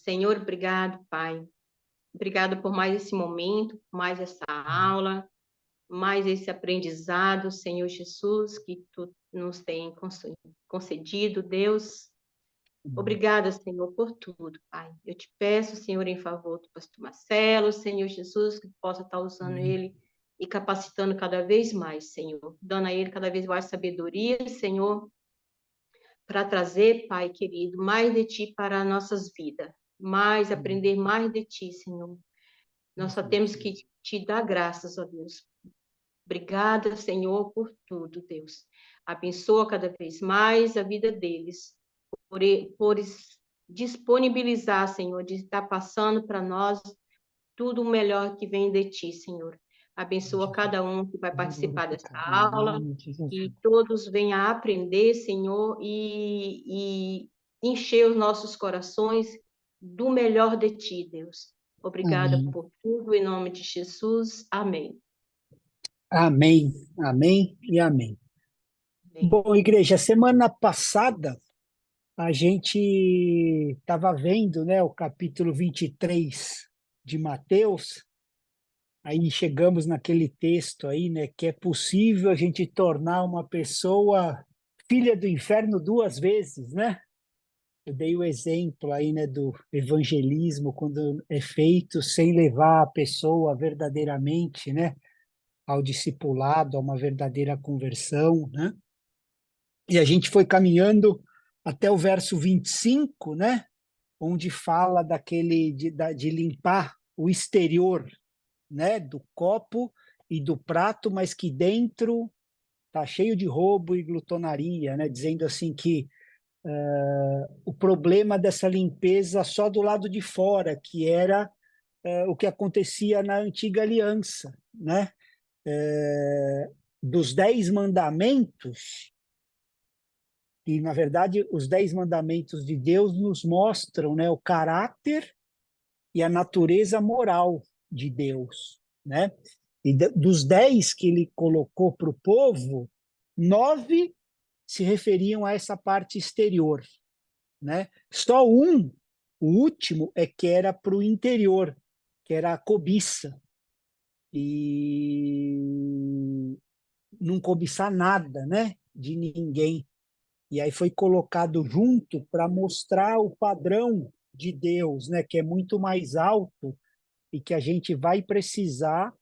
Senhor, obrigado, Pai. Obrigado por mais esse momento, mais essa aula, mais esse aprendizado, Senhor Jesus, que Tu nos tem concedido, Deus. Obrigada, Senhor, por tudo, Pai. Eu te peço, Senhor, em favor do pastor Marcelo, Senhor Jesus, que possa estar usando ele e capacitando cada vez mais, Senhor. Dando a ele cada vez mais sabedoria, Senhor, para trazer, Pai querido, mais de Ti para as nossas vidas. Mais, aprender mais de Ti, Senhor. Nós só temos que Te dar graças, ó Deus. Obrigada, Senhor, por tudo, Deus. Abençoa cada vez mais a vida deles, por disponibilizar, Senhor, de estar passando para nós tudo o melhor que vem de Ti, Senhor. Abençoa cada um que vai participar dessa aula, que todos venham a aprender, Senhor, e encher os nossos corações do melhor de Ti, Deus. Obrigada Amém. por tudo, em nome de Jesus. Amém. Amém, amém e amém. Amém. Bom, igreja, semana passada a gente estava vendo, né, o capítulo 23 de Mateus, aí chegamos naquele texto aí, né, que é possível a gente tornar uma pessoa filha do inferno duas vezes, né? Eu dei o exemplo aí, né, do evangelismo, quando é feito sem levar a pessoa verdadeiramente, né, ao discipulado, a uma verdadeira conversão, né? E a gente foi caminhando até o verso 25, né? Onde fala de limpar o exterior, né? Do copo e do prato, mas que dentro tá cheio de roubo e glutonaria, né? Dizendo assim que o problema dessa limpeza só do lado de fora, que era o que acontecia na antiga aliança, né? Dos 10 mandamentos, e, na verdade, os 10 mandamentos de Deus nos mostram, né, o caráter e a natureza moral de Deus, né? E dos 10 que ele colocou para o povo, 9 se referiam a essa parte exterior, né? Só um, o último, é que era para o interior, que era a cobiça. E não cobiçar nada, né? De ninguém. E aí foi colocado junto para mostrar o padrão de Deus, né, que é muito mais alto e que a gente vai precisar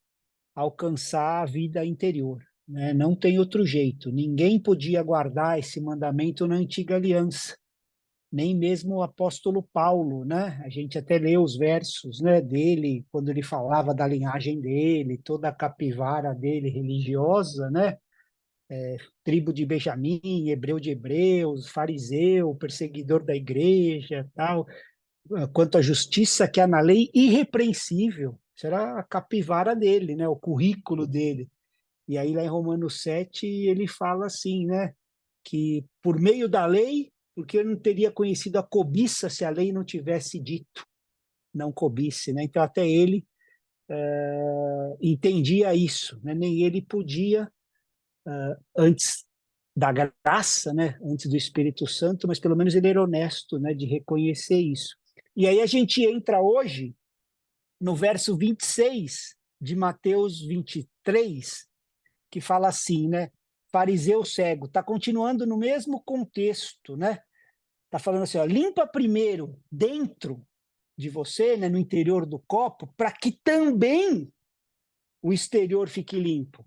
alcançar a vida interior, né? Não tem outro jeito. Ninguém podia guardar esse mandamento na antiga aliança, nem mesmo o apóstolo Paulo, né? A gente até lê os versos, né, dele quando ele falava da linhagem dele, toda a capivara dele religiosa, né? Tribo de Benjamim, hebreu de hebreus, fariseu, perseguidor da igreja, tal. Quanto à justiça que há na lei, irrepreensível. Isso era a capivara dele, né? O currículo dele. E aí lá em Romanos 7 ele fala assim, né? Que por meio da lei, porque eu não teria conhecido a cobiça se a lei não tivesse dito, não cobisse, né? Então até ele entendia isso, né? Nem ele podia antes da graça, né, antes do Espírito Santo, mas pelo menos ele era honesto, né, de reconhecer isso. E aí a gente entra hoje no verso 26 de Mateus 23, que fala assim, né, fariseu cego, está continuando no mesmo contexto, né? Está falando assim, ó, limpa primeiro dentro de você, né, no interior do copo, para que também o exterior fique limpo.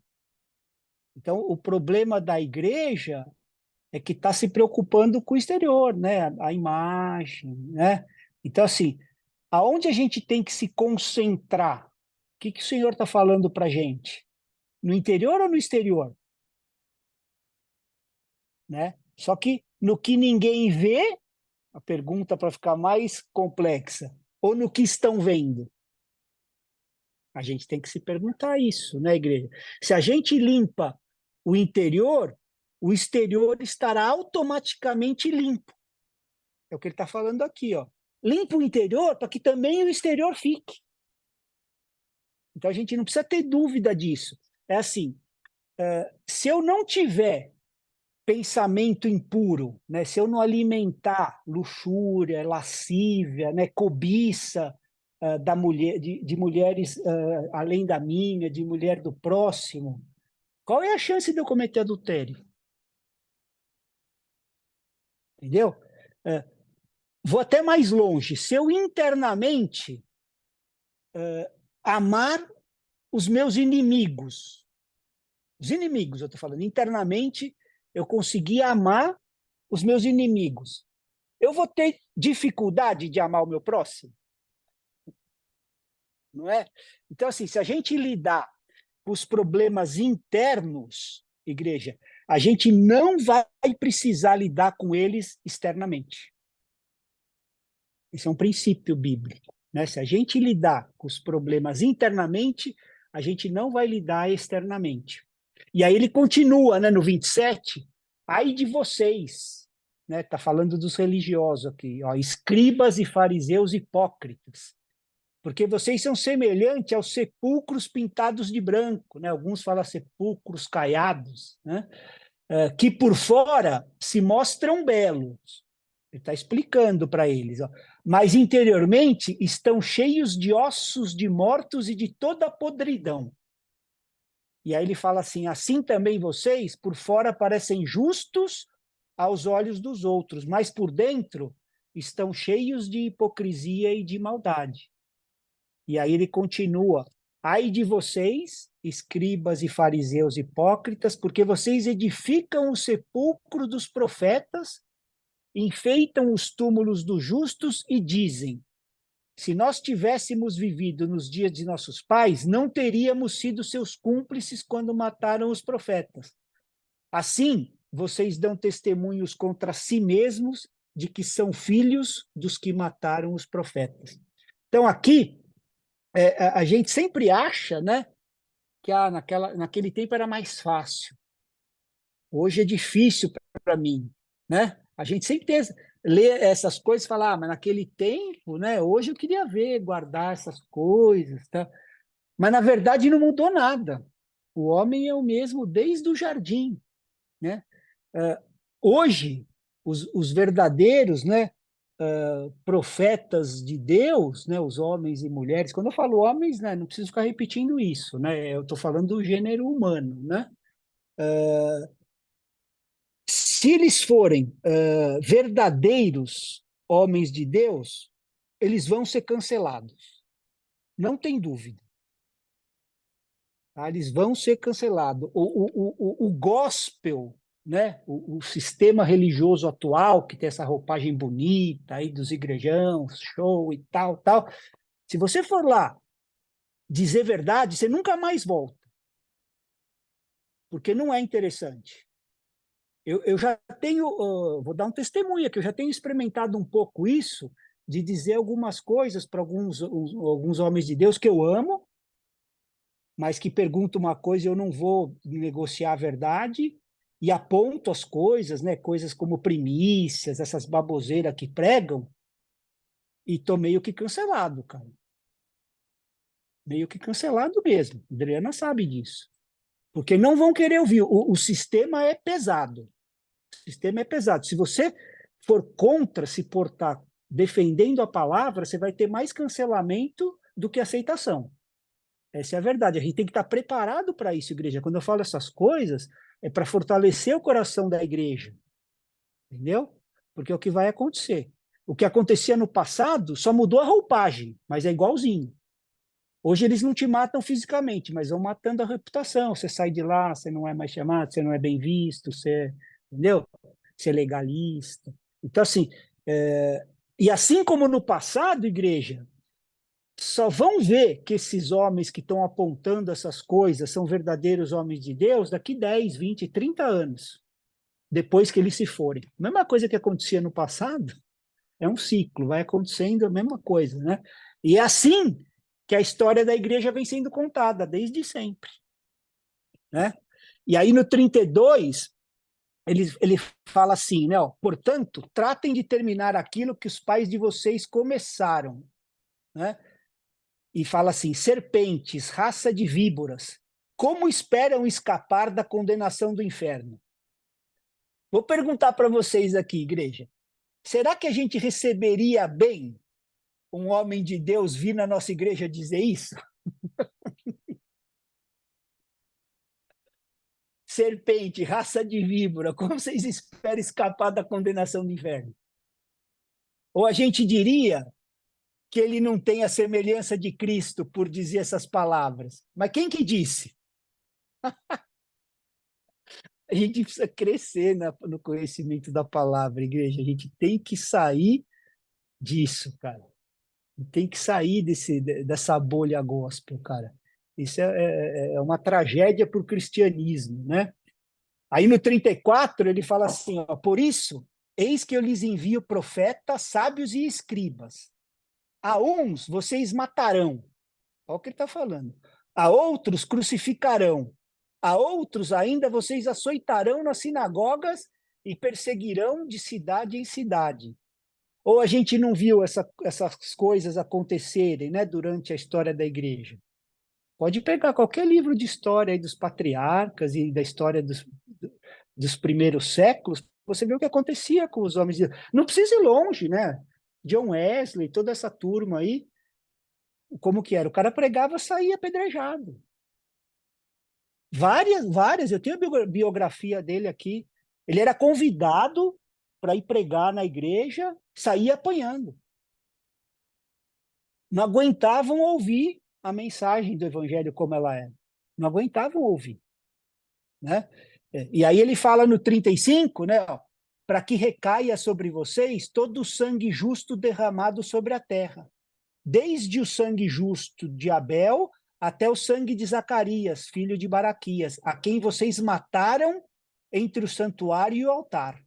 Então, o problema da igreja é que está se preocupando com o exterior, né? A imagem, né? Então, assim, aonde a gente tem que se concentrar? O que o Senhor está falando para a gente? No interior ou no exterior? Né? Só que no que ninguém vê, a pergunta para ficar mais complexa, ou no que estão vendo? A gente tem que se perguntar isso, né, igreja? Se a gente limpa o interior, o exterior estará automaticamente limpo. É o que ele está falando aqui, ó. Limpa o interior para que também o exterior fique. Então a gente não precisa ter dúvida disso. É assim, se eu não tiver pensamento impuro, né? Se eu não alimentar luxúria, lascívia, né? Cobiça da mulher, de mulheres além da minha, de mulher do próximo, qual é a chance de eu cometer adultério? Entendeu? É, vou até mais longe. Se eu internamente amar os meus inimigos, os inimigos, eu estou falando, internamente eu conseguir amar os meus inimigos, eu vou ter dificuldade de amar o meu próximo? Não é? Então, assim, se a gente lidar com os problemas internos, igreja, a gente não vai precisar lidar com eles externamente. Isso é um princípio bíblico, né? Se a gente lidar com os problemas internamente, a gente não vai lidar externamente. E aí ele continua, né, no 27, ai de vocês, né? Tá falando dos religiosos aqui, ó, escribas e fariseus hipócritas, porque vocês são semelhantes aos sepulcros pintados de branco, né? Alguns falam sepulcros caiados, né? Que por fora se mostram belos. Ele está explicando para eles, ó, mas interiormente estão cheios de ossos de mortos e de toda a podridão. E aí ele fala assim: assim também vocês, por fora, parecem justos aos olhos dos outros, mas por dentro estão cheios de hipocrisia e de maldade. E aí ele continua: ai de vocês, escribas e fariseus hipócritas, porque vocês edificam o sepulcro dos profetas, enfeitam os túmulos dos justos e dizem: se nós tivéssemos vivido nos dias de nossos pais, não teríamos sido seus cúmplices quando mataram os profetas. Assim, vocês dão testemunhos contra si mesmos de que são filhos dos que mataram os profetas. Então, aqui, a gente sempre acha, né, que naquele tempo era mais fácil. Hoje é difícil para mim, né? A gente sempre lê essas coisas e fala, mas naquele tempo, né? Hoje eu queria ver, guardar essas coisas, tá? Mas na verdade não mudou nada. O homem é o mesmo desde o jardim, né? Hoje os verdadeiros, né? Profetas de Deus, né? Os homens e mulheres. Quando eu falo homens, né? Não preciso ficar repetindo isso, né? Eu estou falando do gênero humano, né? Se eles forem verdadeiros homens de Deus, eles vão ser cancelados. Não tem dúvida. Tá? Eles vão ser cancelados. O gospel, né? O sistema religioso atual, que tem essa roupagem bonita aí dos igrejão, show e tal, tal. Se você for lá dizer verdade, você nunca mais volta. Porque não é interessante. Eu já tenho, vou dar um testemunho aqui, eu já tenho experimentado um pouco isso, de dizer algumas coisas para alguns homens de Deus que eu amo, mas que perguntam uma coisa e eu não vou negociar a verdade, e aponto as coisas, né, coisas como primícias, essas baboseiras que pregam, e tô meio que cancelado, cara. Meio que cancelado mesmo. A Adriana sabe disso. Porque não vão querer ouvir. O sistema é pesado. O sistema é pesado. Se você for contra se portar defendendo a palavra, você vai ter mais cancelamento do que aceitação. Essa é a verdade. A gente tem que estar preparado para isso, igreja. Quando eu falo essas coisas, é para fortalecer o coração da igreja. Entendeu? Porque é o que vai acontecer. O que acontecia no passado só mudou a roupagem, mas é igualzinho. Hoje eles não te matam fisicamente, mas vão matando a reputação. Você sai de lá, você não é mais chamado, você não é bem visto, você, entendeu? Ser legalista. Então, assim, e assim como no passado, igreja, só vão ver que esses homens que estão apontando essas coisas são verdadeiros homens de Deus daqui 10, 20, 30 anos, depois que eles se forem. A mesma coisa que acontecia no passado, é um ciclo, vai acontecendo a mesma coisa, né? E é assim que a história da igreja vem sendo contada desde sempre, né? E aí no 32, ele fala assim, né? Ó, portanto, tratem de terminar aquilo que os pais de vocês começaram, né? E fala assim, serpentes, raça de víboras, como esperam escapar da condenação do inferno? Vou perguntar para vocês aqui, igreja. Será que a gente receberia bem um homem de Deus vir na nossa igreja dizer isso? Serpente, raça de víbora, como vocês esperam escapar da condenação do inferno? Ou a gente diria que ele não tem a semelhança de Cristo por dizer essas palavras? Mas quem que disse? A gente precisa crescer no conhecimento da palavra, igreja. A gente tem que sair disso, cara. Tem que sair dessa bolha gospel, cara. Isso é uma tragédia para o cristianismo, né? Aí no 34 ele fala assim, ó, por isso, eis que eu lhes envio profetas, sábios e escribas. A uns vocês matarão. Olha o que ele está falando. A outros crucificarão. A outros ainda vocês açoitarão nas sinagogas e perseguirão de cidade em cidade. Ou a gente não viu essas coisas acontecerem, né, durante a história da igreja? Pode pegar qualquer livro de história aí dos patriarcas e da história dos primeiros séculos, você vê o que acontecia com os homens de Deus. Não precisa ir longe, né? John Wesley, toda essa turma aí, como que era? O cara pregava, saía apedrejado. Várias, eu tenho a biografia dele aqui. Ele era convidado para ir pregar na igreja, saía apanhando. Não aguentavam ouvir a mensagem do evangelho como ela é. Não aguentavam ouvir, né? E aí ele fala no 35, né, para que recaia sobre vocês todo o sangue justo derramado sobre a terra, desde o sangue justo de Abel até o sangue de Zacarias, filho de Baraquias, a quem vocês mataram entre o santuário e o altar.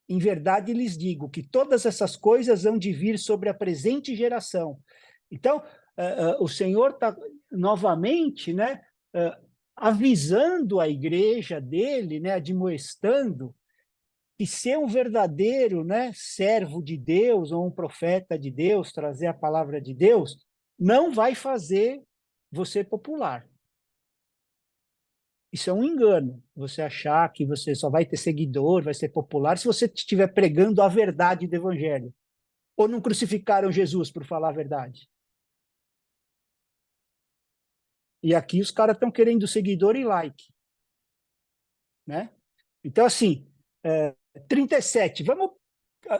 Em verdade lhes digo que todas essas coisas hão de vir sobre a presente geração. Então, o Senhor está novamente, né, avisando a igreja dele, né, admoestando que ser um verdadeiro, né, servo de Deus ou um profeta de Deus, trazer a palavra de Deus, não vai fazer você popular. Isso é um engano, você achar que você só vai ter seguidor, vai ser popular, se você estiver pregando a verdade do evangelho. Ou não crucificaram Jesus por falar a verdade? E aqui os caras estão querendo seguidor e like, né? Então, assim, 37,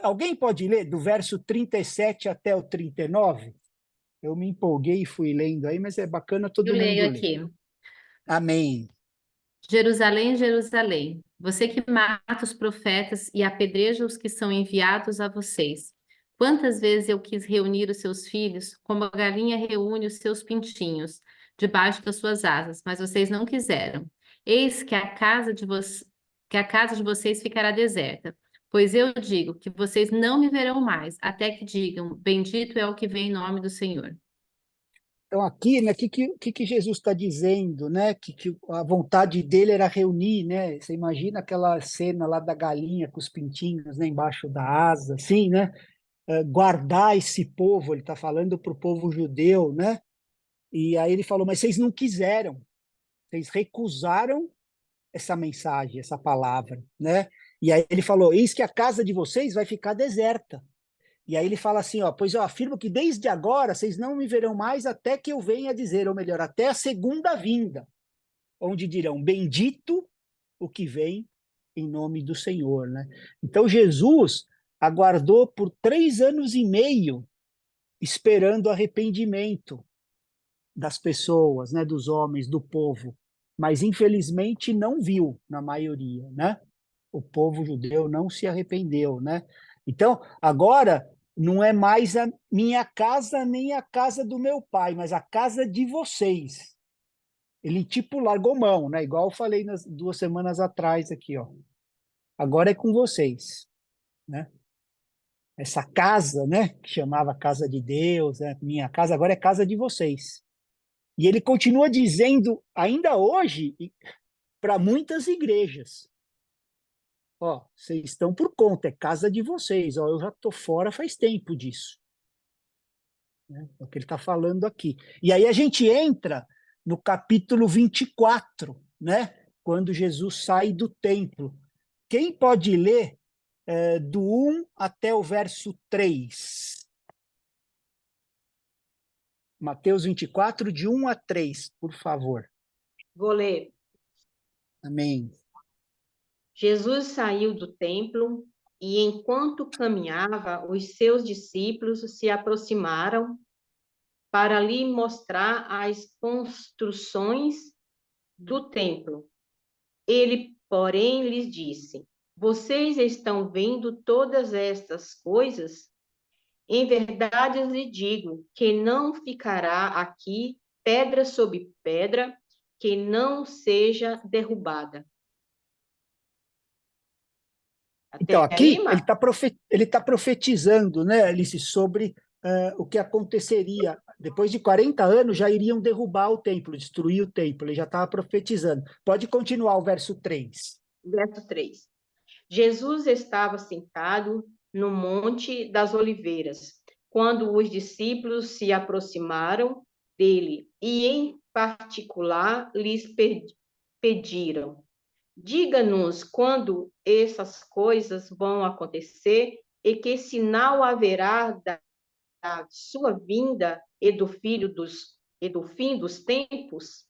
alguém pode ler do verso 37 até o 39? Eu me empolguei e fui lendo aí, mas é bacana todo Eu mundo leio ler. aqui. Amém. Jerusalém, Jerusalém, você que mata os profetas e apedreja os que são enviados a vocês. Quantas vezes eu quis reunir os seus filhos, como a galinha reúne os seus pintinhos, debaixo das suas asas, mas vocês não quiseram. Eis que que a casa de vocês ficará deserta. Pois eu digo que vocês não me verão mais, até que digam, bendito é o que vem em nome do Senhor. Então, aqui, né, que Jesus está dizendo, né? Que a vontade dele era reunir, né? Você imagina aquela cena lá da galinha com os pintinhos, né, embaixo da asa, assim, né? Guardar esse povo, ele está falando para o povo judeu, né? E aí ele falou, mas vocês não quiseram, vocês recusaram essa mensagem, essa palavra, né? E aí ele falou, eis que a casa de vocês vai ficar deserta. E aí ele fala assim, ó, pois eu afirmo que desde agora vocês não me verão mais até que eu venha dizer, ou melhor, até a segunda vinda, onde dirão, bendito o que vem em nome do Senhor, né? Então Jesus aguardou por 3 anos e meio esperando arrependimento das pessoas, né, dos homens, do povo, mas infelizmente não viu na maioria, né? O povo judeu não se arrependeu, né? Então, agora não é mais a minha casa nem a casa do meu pai, mas a casa de vocês. Ele tipo largou mão, né? Igual eu falei 2 semanas atrás aqui, ó. Agora é com vocês, né? Essa casa, né, que chamava casa de Deus, né, minha casa, agora é casa de vocês. E ele continua dizendo, ainda hoje, para muitas igrejas, ó, vocês estão por conta, é casa de vocês, ó, eu já estou fora faz tempo disso. Né? É o que ele está falando aqui. E aí a gente entra no capítulo 24, né, quando Jesus sai do templo. Quem pode ler do 1 até o verso 3? Mateus 24, de 1 a 3, por favor. Vou ler. Amém. Jesus saiu do templo e, enquanto caminhava, os seus discípulos se aproximaram para lhe mostrar as construções do templo. Ele, porém, lhes disse: Vocês estão vendo todas estas coisas? Em verdade lhe digo que não ficará aqui pedra sobre pedra que não seja derrubada. Então, Até aí, aqui Marcos? ele tá profetizando, né, Alice, sobre o que aconteceria. Depois de 40 anos, já iriam derrubar o templo, destruir o templo. Ele já estava profetizando. Pode continuar o verso 3. Verso 3. Jesus estava sentado no Monte das Oliveiras, quando os discípulos se aproximaram dele e, em particular, lhes pediram: Diga-nos quando essas coisas vão acontecer e que sinal haverá da sua vinda e do fim dos tempos?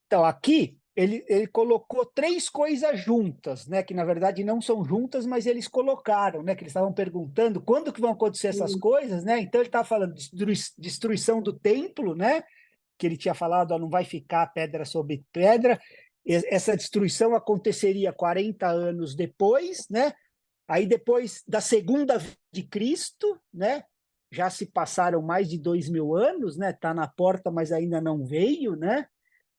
Então, aqui ele colocou três coisas juntas, né? Que na verdade não são juntas, mas eles colocaram, né? Que eles estavam perguntando quando que vão acontecer essas coisas, né? Então ele estava falando de destruição do templo, né? Que ele tinha falado, ó, não vai ficar pedra sobre pedra. Essa destruição aconteceria 40 anos depois, né? Aí depois da segunda vinda de Cristo, né? Já se passaram mais de 2000 anos, né? Está na porta, mas ainda não veio, né?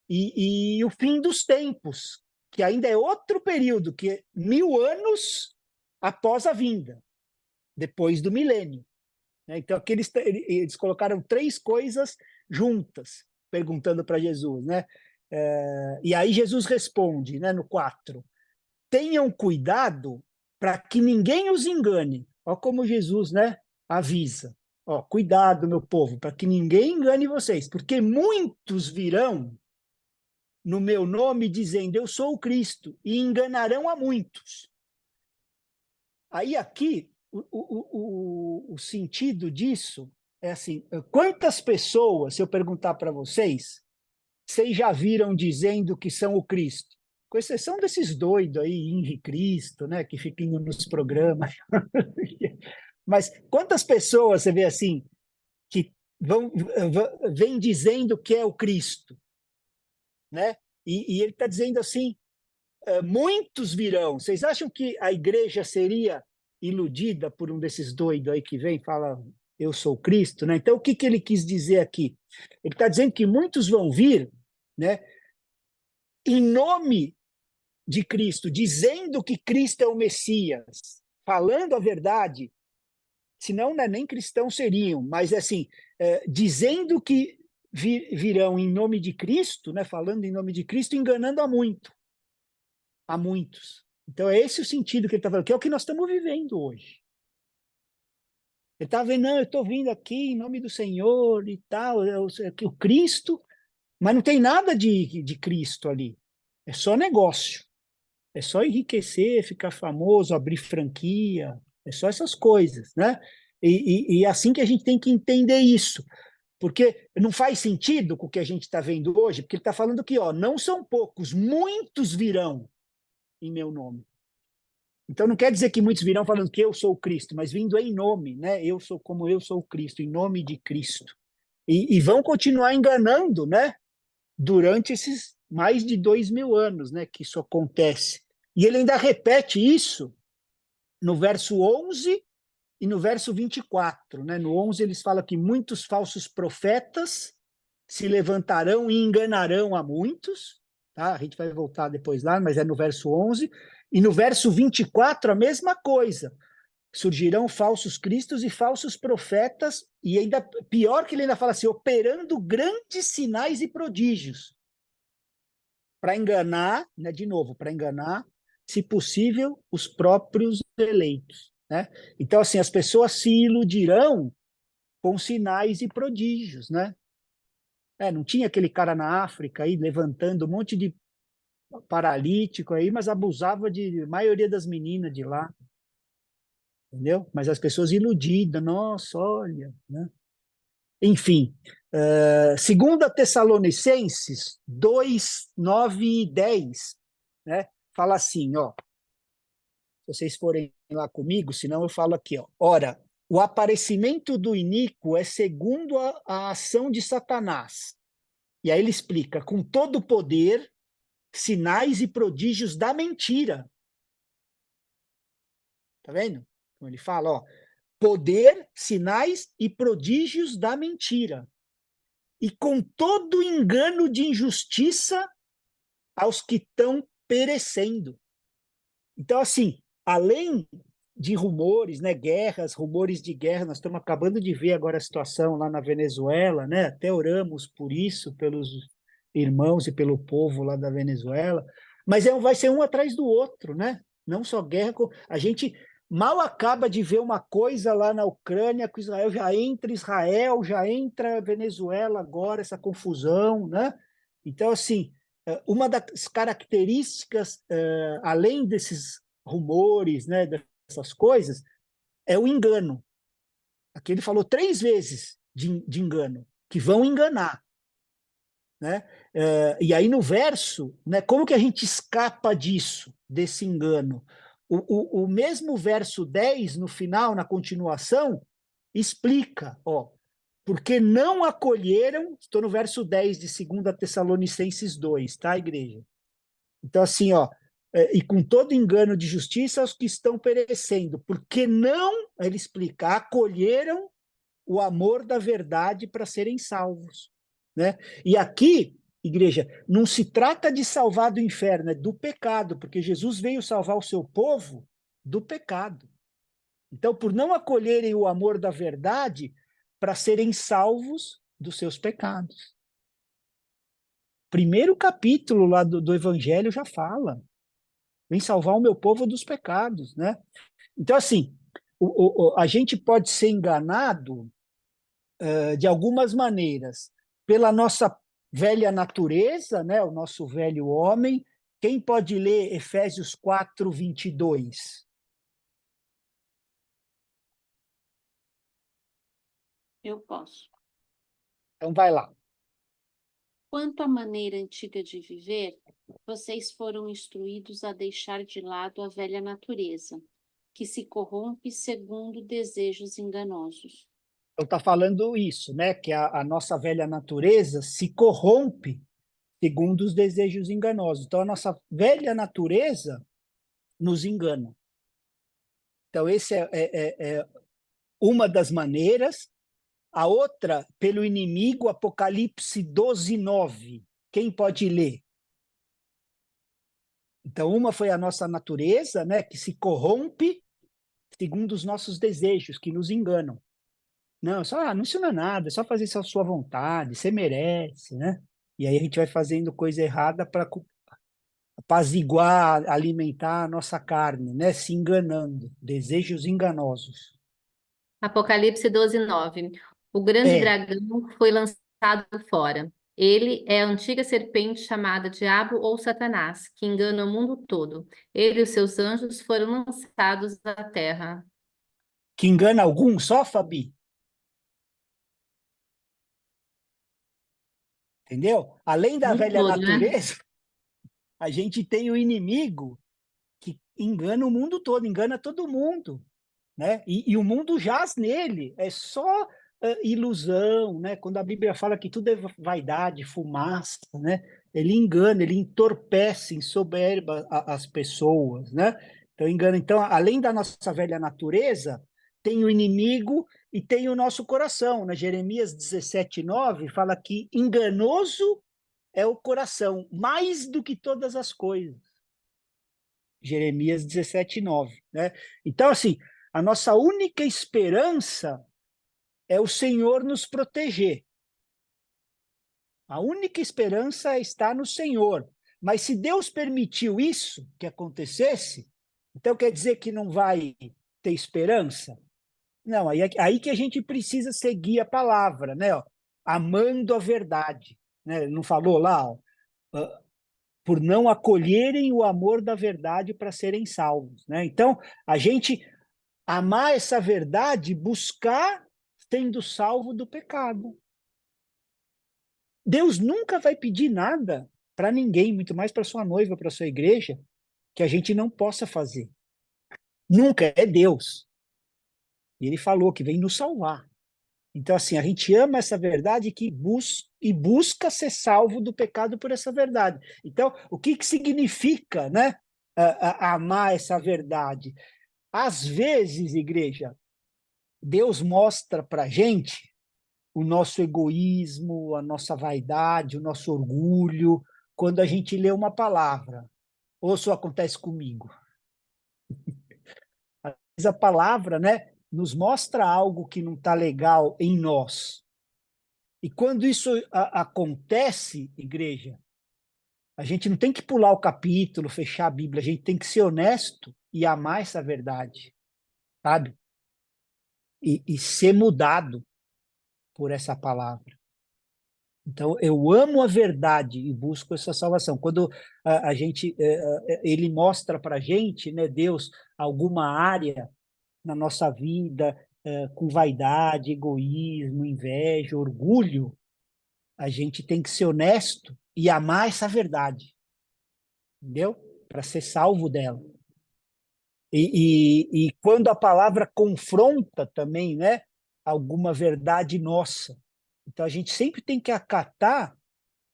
E o fim dos tempos, que ainda é outro período, que é 1000 anos após a vinda, depois do milênio. Né? Então, aqui eles colocaram três coisas juntas, perguntando para Jesus. Né? E aí Jesus responde, né, no 4, tenham cuidado para que ninguém os engane. Olha como Jesus, né, avisa. Ó, cuidado, meu povo, para que ninguém engane vocês, porque muitos virão no meu nome, dizendo, eu sou o Cristo, e enganarão a muitos. Aí aqui, o sentido disso é assim, quantas pessoas, se eu perguntar para vocês já viram dizendo que são o Cristo? Com exceção desses doidos aí, Henri Cristo, né, que ficam indo nos programas. Mas quantas pessoas você vê assim, que vêm dizendo que é o Cristo? Né? E ele está dizendo assim, muitos virão. Vocês acham que a igreja seria iludida por um desses doidos aí que vem e fala, eu sou Cristo? Né? Então, o que ele quis dizer aqui? Ele está dizendo que muitos vão vir, né, em nome de Cristo, dizendo que Cristo é o Messias, falando a verdade, senão né, nem cristãos seriam, mas assim, dizendo que virão em nome de Cristo, né, falando em nome de Cristo, enganando a muitos. Então é esse o sentido que ele está falando, que é o que nós estamos vivendo hoje. Ele está vendo, não, eu estou vindo aqui em nome do Senhor e tal, o Cristo, mas não tem nada de Cristo ali. É só negócio. É só enriquecer, ficar famoso, abrir franquia, é só essas coisas, né? E é assim que a gente tem que entender isso. Porque não faz sentido com o que a gente está vendo hoje, porque ele está falando que ó, não são poucos, muitos virão em meu nome. Então não quer dizer que muitos virão falando que eu sou o Cristo, mas vindo em nome, né? Eu sou como eu sou o Cristo, em nome de Cristo. E vão continuar enganando, né? Durante esses mais de 2000 anos, né? Que isso acontece. E ele ainda repete isso no verso 11 e no verso 24. Né? No 11 eles falam que muitos falsos profetas se levantarão e enganarão a muitos. Tá? A gente vai voltar depois lá, mas é no verso 11. E no verso 24, a mesma coisa. Surgirão falsos cristos e falsos profetas, e ainda pior que ele ainda fala assim, operando grandes sinais e prodígios. Para enganar, né, de novo, para enganar, se possível, os próprios eleitos. Né? Então, assim, as pessoas se iludirão com sinais e prodígios. Né? Não tinha aquele cara na África aí levantando um monte de paralítico aí, mas abusava de maioria das meninas de lá, entendeu? Mas as pessoas iludidas, nossa, olha, né? Enfim, segunda Tessalonicenses 2, 9 e 10, né? Fala assim, ó, se vocês forem lá comigo, senão eu falo aqui, ó. Ora, o aparecimento do iníquo é segundo a ação de Satanás. E aí ele explica, com todo o poder, sinais e prodígios da mentira. Tá vendo? Então ele fala, ó, poder, sinais e prodígios da mentira. E com todo engano de injustiça aos que estão perecendo. Então, assim, além de rumores, né, guerras, rumores de guerra, nós estamos acabando de ver agora a situação lá na Venezuela, né, até oramos por isso, pelos irmãos e pelo povo lá da Venezuela, mas vai ser um atrás do outro, né, não só guerra, a gente mal acaba de ver uma coisa lá na Ucrânia, que Israel, já entra Venezuela agora, essa confusão, né, então, assim, uma das características, além desses rumores, né, dessas coisas, é o engano. Aqui ele falou 3 vezes de engano, que vão enganar. Né? E aí no verso, né, como que a gente escapa disso, desse engano? O mesmo verso 10, no final, na continuação, explica, ó, porque não acolheram, estou no verso 10 de 2 Tessalonicenses 2, tá, igreja? Então, assim, ó, e com todo engano de justiça aos que estão perecendo, porque não, ele explica, acolheram o amor da verdade para serem salvos. Né? E aqui, igreja, não se trata de salvar do inferno, é do pecado, porque Jesus veio salvar o seu povo do pecado. Então, por não acolherem o amor da verdade, para serem salvos dos seus pecados. Primeiro capítulo lá do Evangelho já fala. Vem salvar o meu povo dos pecados, né? Então, assim, a gente pode ser enganado de algumas maneiras. Pela nossa velha natureza, né? O nosso velho homem. Quem pode ler Efésios 4, 22? Eu posso. Então, vai lá. Quanto à maneira antiga de viver, vocês foram instruídos a deixar de lado a velha natureza, que se corrompe segundo desejos enganosos. Então, está falando isso, né? Que a nossa velha natureza se corrompe segundo os desejos enganosos. Então, a nossa velha natureza nos engana. Então, esse é uma das maneiras. A outra, pelo inimigo, Apocalipse 12, 9. Quem pode ler? Então, uma foi a nossa natureza, né, que se corrompe segundo os nossos desejos, que nos enganam. Não, não, isso não é nada, é só fazer isso à sua vontade, você merece, né? E aí a gente vai fazendo coisa errada para apaziguar, alimentar a nossa carne, né? Se enganando, desejos enganosos. Apocalipse 12, 9. O grande É, dragão foi lançado fora. Ele é a antiga serpente chamada Diabo ou Satanás, que engana o mundo todo. Ele e os seus anjos foram lançados à terra. que engana algum só, Fabi? Entendeu? Além O da mundo velha todo, né? natureza, a gente tem o inimigo que engana o mundo todo, engana todo mundo, né? E o mundo jaz nele, é só ilusão, né? Quando a Bíblia fala que tudo é vaidade, fumaça, né? Ele engana, ele entorpece, ensoberba as pessoas, né? Então engana. Então, além da nossa velha natureza, tem o inimigo e tem o nosso coração, né? Jeremias 17:9 fala que enganoso é o coração, mais do que todas as coisas. Jeremias 17:9, né? Então, assim, a nossa única esperança é o Senhor nos proteger. A única esperança está no Senhor. Mas se Deus permitiu isso que acontecesse, então quer dizer que não vai ter esperança? Não, aí que a gente precisa seguir a palavra, né? Ó, amando a verdade. Né? Ele não falou lá, ó, por não acolherem o amor da verdade para serem salvos, né? Então, a gente amar essa verdade, buscar sendo salvo do pecado. Deus nunca vai pedir nada para ninguém, muito mais para sua noiva, para sua igreja, que a gente não possa fazer. Nunca, é Deus. E ele falou que vem nos salvar. Então, assim, a gente ama essa verdade e busca ser salvo do pecado por essa verdade. Então, o que significa, né, amar essa verdade? Às vezes, igreja, Deus mostra para a gente o nosso egoísmo, a nossa vaidade, o nosso orgulho, quando a gente lê uma palavra. Ou isso acontece comigo? Às vezes a palavra, né, nos mostra algo que não está legal em nós. E quando isso acontece, igreja, a gente não tem que pular o capítulo, fechar a Bíblia, a gente tem que ser honesto e amar essa verdade, sabe? E ser mudado por essa palavra. Então, eu amo a verdade e busco essa salvação. Quando a gente, ele mostra para a gente, né, Deus, alguma área na nossa vida com vaidade, egoísmo, inveja, orgulho, a gente tem que ser honesto e amar essa verdade, entendeu? Para ser salvo dela. E quando a palavra confronta também, né, alguma verdade nossa, então a gente sempre tem que acatar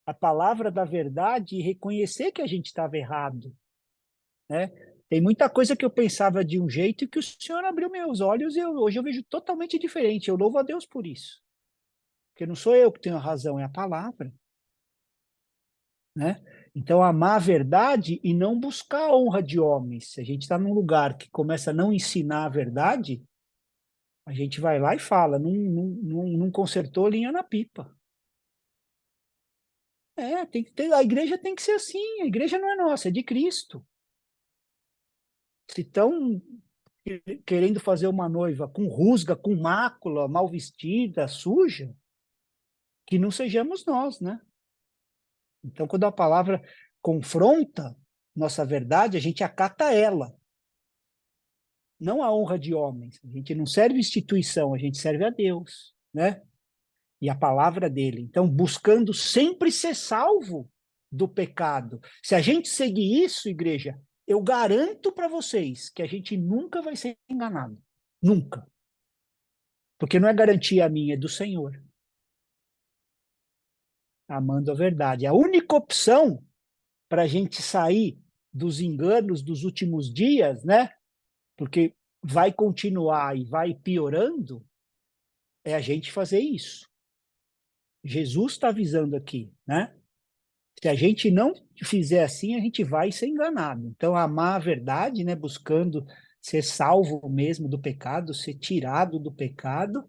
a palavra da verdade e reconhecer que a gente estava errado, né? Tem muita coisa que eu pensava de um jeito e que o Senhor abriu meus olhos e hoje eu vejo totalmente diferente. Eu louvo a Deus por isso. Porque não sou eu que tenho a razão, é a palavra, né? Então, amar a verdade e não buscar a honra de homens. Se a gente está num lugar que começa a não ensinar a verdade, a gente vai lá e fala, não consertou linha na pipa. Tem que ter, a igreja tem que ser assim, a igreja não é nossa, é de Cristo. Se estão querendo fazer uma noiva com rusga, com mácula, mal vestida, suja, que não sejamos nós, né? Então, quando a palavra confronta nossa verdade, a gente acata ela, não a honra de homens. A gente não serve instituição, a gente serve a Deus, né? E a palavra dele. Então, buscando sempre ser salvo do pecado. Se a gente seguir isso, igreja, eu garanto para vocês que a gente nunca vai ser enganado. Nunca. Porque não é garantia minha, é do Senhor. Amando a verdade. A única opção para a gente sair dos enganos dos últimos dias, né? Porque vai continuar e vai piorando, é a gente fazer isso. Jesus está avisando aqui, né? Se a gente não fizer assim, a gente vai ser enganado. Então, amar a verdade, né? Buscando ser salvo mesmo do pecado, ser tirado do pecado,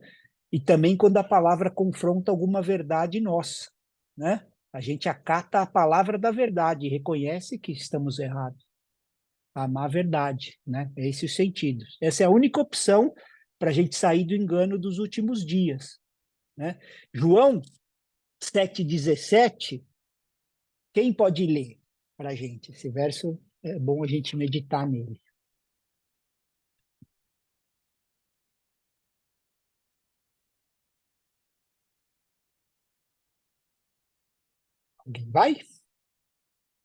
e também quando a palavra confronta alguma verdade nossa, né? A gente acata a palavra da verdade e reconhece que estamos errados. Amar a verdade, né? É esse o sentido. Essa é a única opção para a gente sair do engano dos últimos dias, né? João 7,17, quem pode ler para a gente? Esse verso é bom a gente meditar nele. Alguém vai?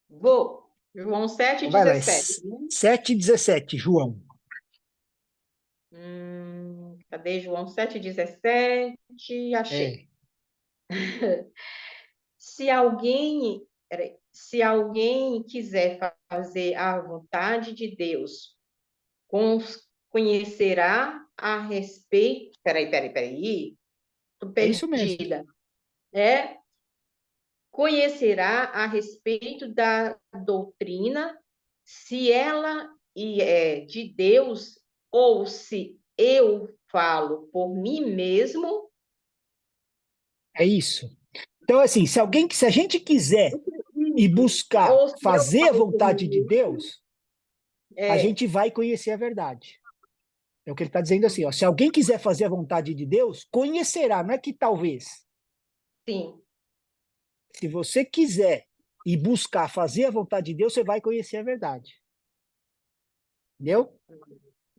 Vou. João 7, Vai lá, 17. 7,17, João. Cadê João 7, 17? Achei. Se alguém quiser fazer a vontade de Deus, conhecerá a respeito. Peraí. Estou É isso mesmo. perdida. Conhecerá a respeito da doutrina, se ela é de Deus ou se eu falo por mim mesmo. É isso. Então, assim, se a gente quiser e buscar Ou se eu fazer a falo por vontade mim de mesmo, Deus, a gente vai conhecer a verdade. É o que ele está dizendo assim, ó, se alguém quiser fazer a vontade de Deus, conhecerá, não é que talvez. Sim. Se você quiser e buscar fazer a vontade de Deus, você vai conhecer a verdade. Entendeu?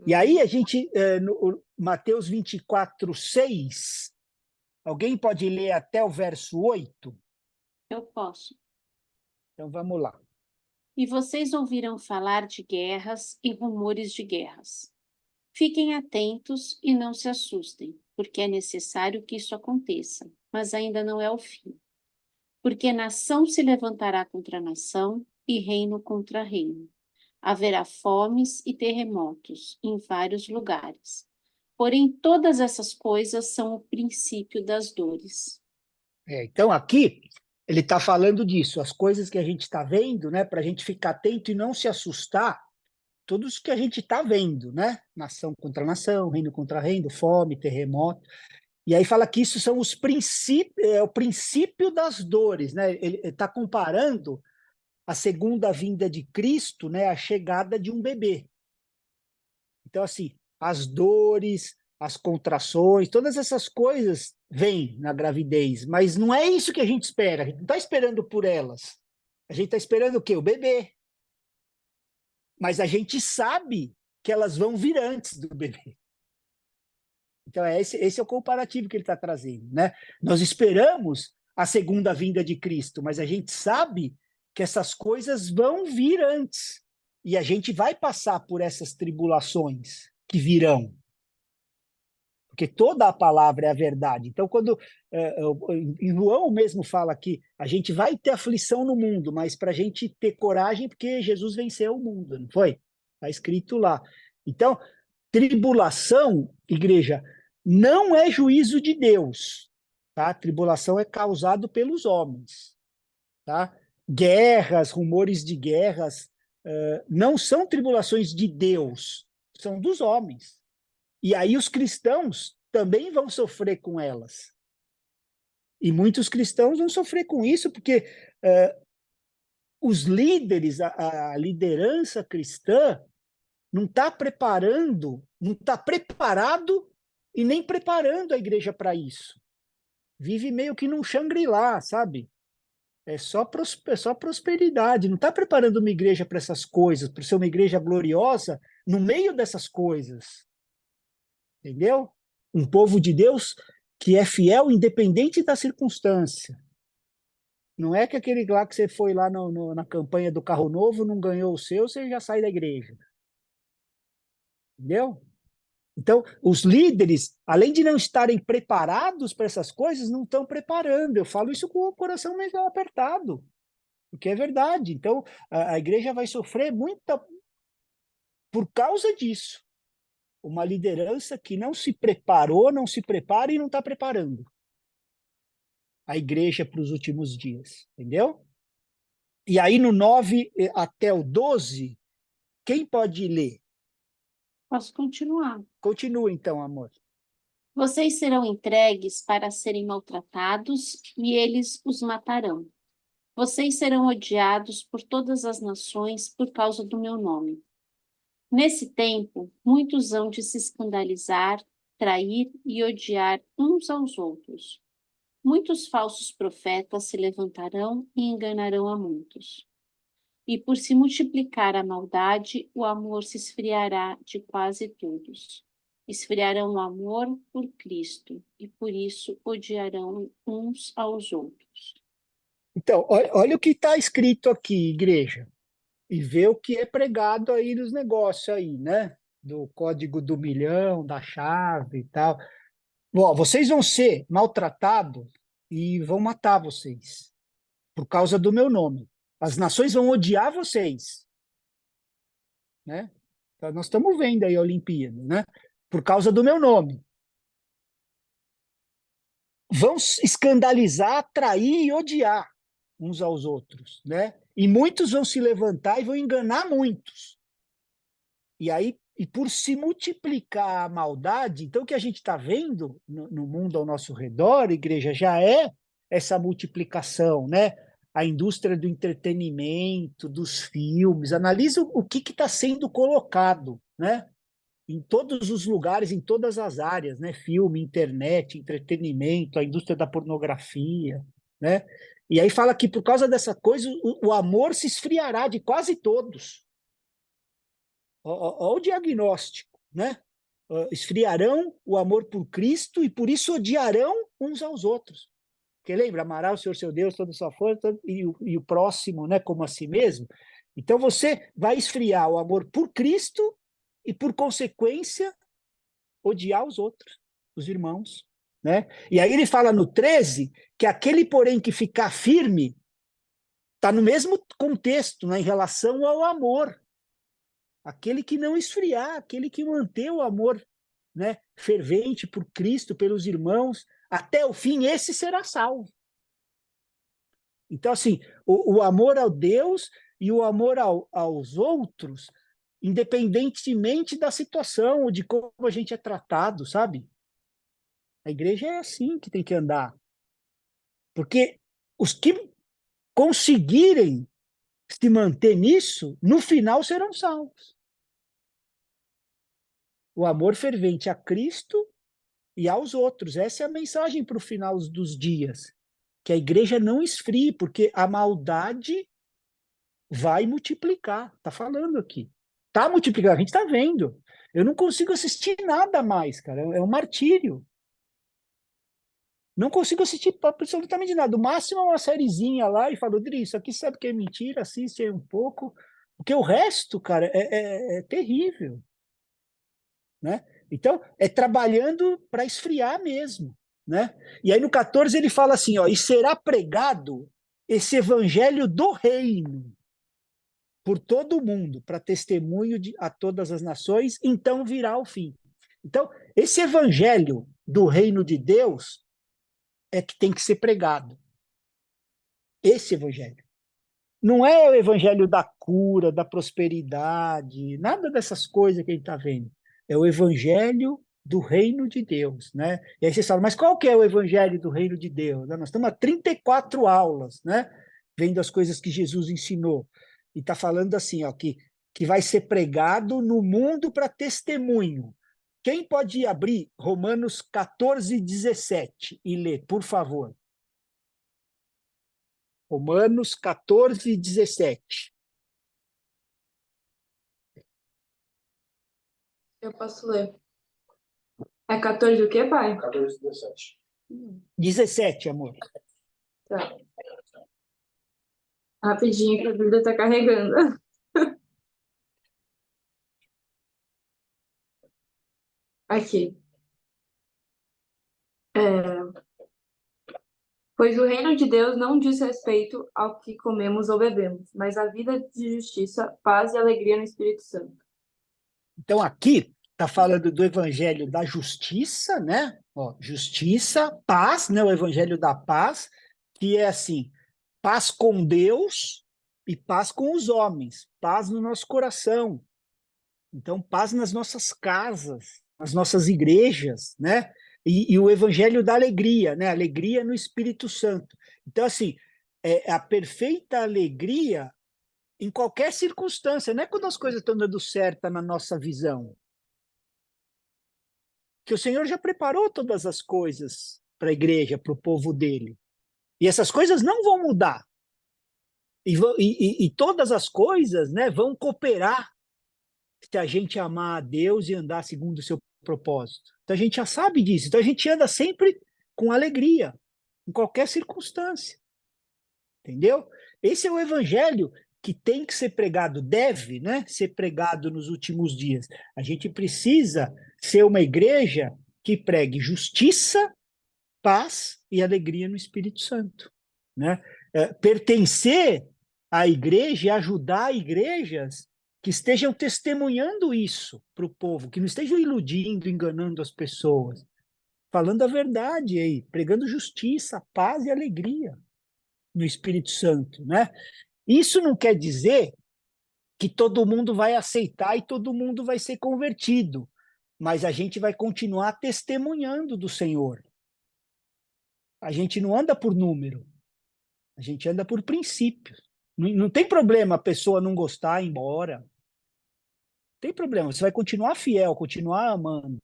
E aí a gente, no Mateus 24:6, alguém pode ler até o verso 8? Eu posso. Então vamos lá. E vocês ouvirão falar de guerras e rumores de guerras. Fiquem atentos e não se assustem, porque é necessário que isso aconteça, mas ainda não é o fim. Porque nação se levantará contra nação e reino contra reino. Haverá fomes e terremotos em vários lugares. Porém, todas essas coisas são o princípio das dores. Então aqui ele está falando disso, as coisas que a gente está vendo, né, para a gente ficar atento e não se assustar, todos que a gente está vendo, né? Nação contra nação, reino contra reino, fome, terremoto. E aí fala que isso são os princípios, é o princípio das dores, né? Ele está comparando a segunda vinda de Cristo, né, a chegada de um bebê. Então, assim, as dores, as contrações, todas essas coisas vêm na gravidez, mas não é isso que a gente espera. A gente não está esperando por elas. A gente está esperando o quê? O bebê. Mas a gente sabe que elas vão vir antes do bebê. Então, esse é o comparativo que ele está trazendo, né? Nós esperamos a segunda vinda de Cristo, mas a gente sabe que essas coisas vão vir antes. E a gente vai passar por essas tribulações que virão. Porque toda a palavra é a verdade. Então, quando em João mesmo fala que a gente vai ter aflição no mundo, mas para a gente ter coragem, porque Jesus venceu o mundo, não foi? Está escrito lá. Então, tribulação, igreja, não é juízo de Deus, tá? Tribulação é causado pelos homens, tá? Guerras, rumores de guerras, não são tribulações de Deus, são dos homens. E aí os cristãos também vão sofrer com elas. E muitos cristãos vão sofrer com isso, porque os líderes, a liderança cristã, não está preparando, não está preparado e nem preparando a igreja para isso. Vive meio que num Shangri-La, sabe? É só prosperidade. Não está preparando uma igreja para essas coisas, para ser uma igreja gloriosa no meio dessas coisas. Entendeu? Um povo de Deus que é fiel independente da circunstância. Não é que aquele lá que você foi lá na campanha do carro novo, não ganhou o seu, você já sai da igreja. Entendeu? Então, os líderes, além de não estarem preparados para essas coisas, não estão preparando. Eu falo isso com o coração meio apertado, porque é verdade. Então, a igreja vai sofrer muito por causa disso. Uma liderança que não se preparou, não se prepara e não está preparando a igreja para os últimos dias. Entendeu? E aí, no 9 até o 12, quem pode ler? Posso continuar. Continua, então, amor. Vocês serão entregues para serem maltratados e eles os matarão. Vocês serão odiados por todas as nações por causa do meu nome. Nesse tempo, muitos hão de se escandalizar, trair e odiar uns aos outros. Muitos falsos profetas se levantarão e enganarão a muitos. E por se multiplicar a maldade, o amor se esfriará de quase todos. Esfriarão o amor por Cristo, e por isso odiarão uns aos outros. Então, olha o que está escrito aqui, igreja. E vê o que é pregado aí nos negócios aí, né? Do código do milhão, da chave e tal. Bom, vocês vão ser maltratados e vão matar vocês por causa do meu nome. As nações vão odiar vocês, né? Então, nós estamos vendo aí a Olimpíada, né? Por causa do meu nome. Vão escandalizar, trair e odiar uns aos outros, né? E muitos vão se levantar e vão enganar muitos. E aí, e por se multiplicar a maldade, então o que a gente está vendo no mundo ao nosso redor, igreja, já é essa multiplicação, né? A indústria do entretenimento, dos filmes, analisa o que está sendo colocado, né? Em todos os lugares, em todas as áreas, né? Filme, internet, entretenimento, a indústria da pornografia. né? E aí fala que por causa dessa coisa, o amor se esfriará de quase todos. Olha o diagnóstico, né? Esfriarão o amor por Cristo e por isso odiarão uns aos outros. Porque lembra, amará o Senhor seu Deus, toda a sua força e o próximo, né, como a si mesmo. Então você vai esfriar o amor por Cristo e, por consequência, odiar os outros, os irmãos, né? E aí ele fala no 13 que aquele, porém, que ficar firme está no mesmo contexto, né, em relação ao amor. Aquele que não esfriar, aquele que manter o amor, né, fervente por Cristo, pelos irmãos, até o fim, esse será salvo. Então, assim, o amor ao Deus e o amor aos outros, independentemente da situação ou de como a gente é tratado, sabe? A igreja é assim que tem que andar. Porque os que conseguirem se manter nisso, no final serão salvos. O amor fervente a Cristo e aos outros. Essa é a mensagem para o final dos dias. Que a igreja não esfrie, porque a maldade vai multiplicar. Está falando aqui. Está multiplicando, a gente está vendo. Eu não consigo assistir nada mais, cara. É um martírio. Não consigo assistir absolutamente nada. O máximo é uma sériezinha lá e falo, Dri, isso aqui sabe que é mentira, assiste aí um pouco. Porque o resto, cara, é terrível. Né? Então, é trabalhando para esfriar mesmo. Né? E aí no 14 ele fala assim, ó, e será pregado esse evangelho do reino por todo o mundo, para testemunho a todas as nações, então virá o fim. Então, esse evangelho do reino de Deus é que tem que ser pregado. Esse evangelho. Não é o evangelho da cura, da prosperidade, nada dessas coisas que a gente está vendo. É o evangelho do reino de Deus, né? E aí vocês falam, mas qual que é o evangelho do reino de Deus? Nós estamos há 34 aulas, né? Vendo as coisas que Jesus ensinou. E está falando assim, ó, que vai ser pregado no mundo para testemunho. Quem pode abrir Romanos 14, 17 e ler, por favor? Romanos 14, 17. Eu posso ler. É 14 o quê, pai? 14, 17. 17, amor. Tá. Rapidinho, que a Bíblia tá carregando. Aqui. Pois o reino de Deus não diz respeito ao que comemos ou bebemos, mas à vida de justiça, paz e alegria no Espírito Santo. Então, aqui está falando do evangelho da justiça, né? Ó, justiça, paz, né? O evangelho da paz, que é assim, paz com Deus e paz com os homens, paz no nosso coração. Então, paz nas nossas casas, nas nossas igrejas, né? E o evangelho da alegria, né? Alegria no Espírito Santo. Então, assim, é a perfeita alegria em qualquer circunstância, não é quando as coisas estão dando certo na nossa visão. Que o Senhor já preparou todas as coisas para a igreja, para o povo dele. E essas coisas não vão mudar. E todas as coisas, né, vão cooperar se a gente amar a Deus e andar segundo o seu propósito. Então a gente já sabe disso. Então a gente anda sempre com alegria, em qualquer circunstância. Entendeu? Esse é o evangelho que tem que ser pregado, deve, né, ser pregado nos últimos dias. A gente precisa ser uma igreja que pregue justiça, paz e alegria no Espírito Santo. Né? Pertencer à igreja e ajudar igrejas que estejam testemunhando isso para o povo, que não estejam iludindo, enganando as pessoas, falando a verdade aí, pregando justiça, paz e alegria no Espírito Santo, né? Isso não quer dizer que todo mundo vai aceitar e todo mundo vai ser convertido, mas a gente vai continuar testemunhando do Senhor. A gente não anda por número, a gente anda por princípio. Não tem problema a pessoa não gostar, ir embora. Não tem problema, você vai continuar fiel, continuar amando.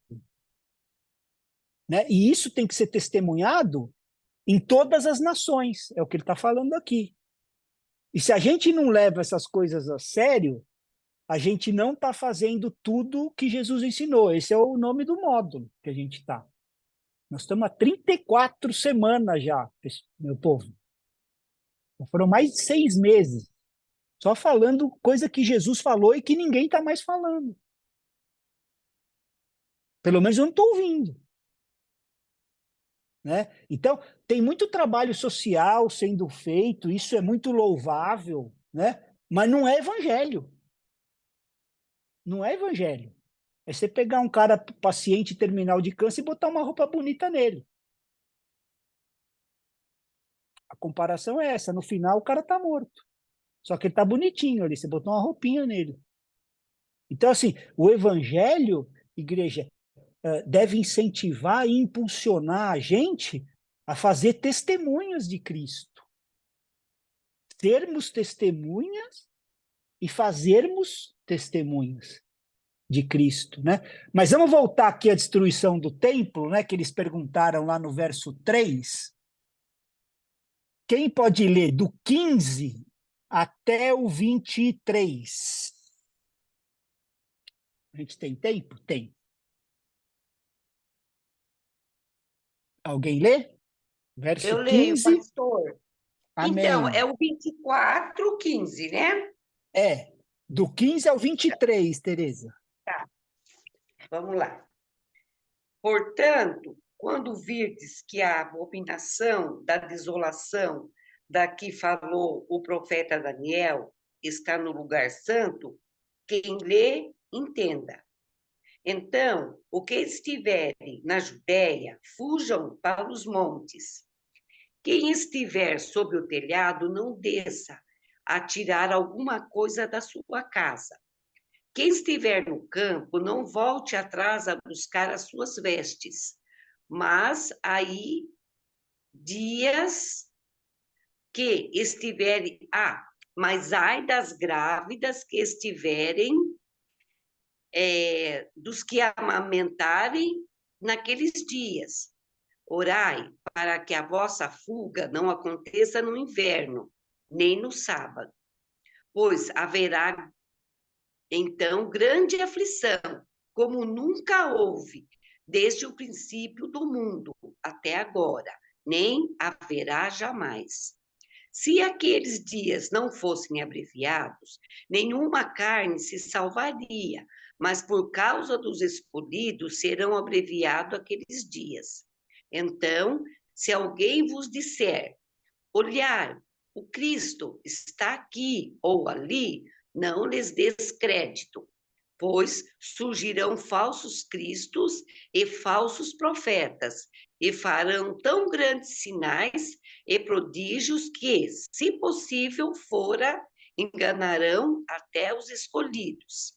Né? E isso tem que ser testemunhado em todas as nações, é o que ele está falando aqui. E se a gente não leva essas coisas a sério, a gente não está fazendo tudo que Jesus ensinou. Esse é o nome do módulo que a gente está. Nós estamos há 34 semanas já, meu povo. Foram mais de 6 meses, só falando coisa que Jesus falou e que ninguém está mais falando. Pelo menos eu não estou ouvindo. Né? Então, tem muito trabalho social sendo feito, isso é muito louvável, né? Mas não é evangelho. Não é evangelho. É você pegar um cara paciente terminal de câncer e botar uma roupa bonita nele. A comparação é essa. No final, o cara está morto. Só que ele está bonitinho ali. Você botou uma roupinha nele. Então, assim, o evangelho, igreja, deve incentivar e impulsionar a gente a fazer testemunhas de Cristo. Sermos testemunhas e fazermos testemunhas de Cristo, né? Mas vamos voltar aqui à destruição do templo, né, que eles perguntaram lá no verso 3. Quem pode ler do 15 até o 23? A gente tem tempo? Tem. Alguém lê? Verso Eu leio, 15. pastor. Amém. Então, é o 24, 15, né? É, do 15 ao 23, Tereza. Tá, vamos lá. Portanto, quando virdes que a abominação da desolação da que falou o profeta Daniel está no lugar santo, quem lê, entenda. Então, o que estiverem na Judéia, fujam para os montes. Quem estiver sobre o telhado, não desça a tirar alguma coisa da sua casa. Quem estiver no campo, não volte atrás a buscar as suas vestes. Mas aí, dias que estiverem... mas ai das grávidas que estiverem, dos que amamentarem naqueles dias. Orai para que a vossa fuga não aconteça no inverno, nem no sábado, pois haverá então grande aflição, como nunca houve, desde o princípio do mundo até agora, nem haverá jamais. Se aqueles dias não fossem abreviados, nenhuma carne se salvaria, mas por causa dos escolhidos serão abreviados aqueles dias. Então, se alguém vos disser, olhar, o Cristo está aqui ou ali, não lhes des crédito, pois surgirão falsos cristos e falsos profetas, e farão tão grandes sinais e prodígios que, se possível fora, enganarão até os escolhidos.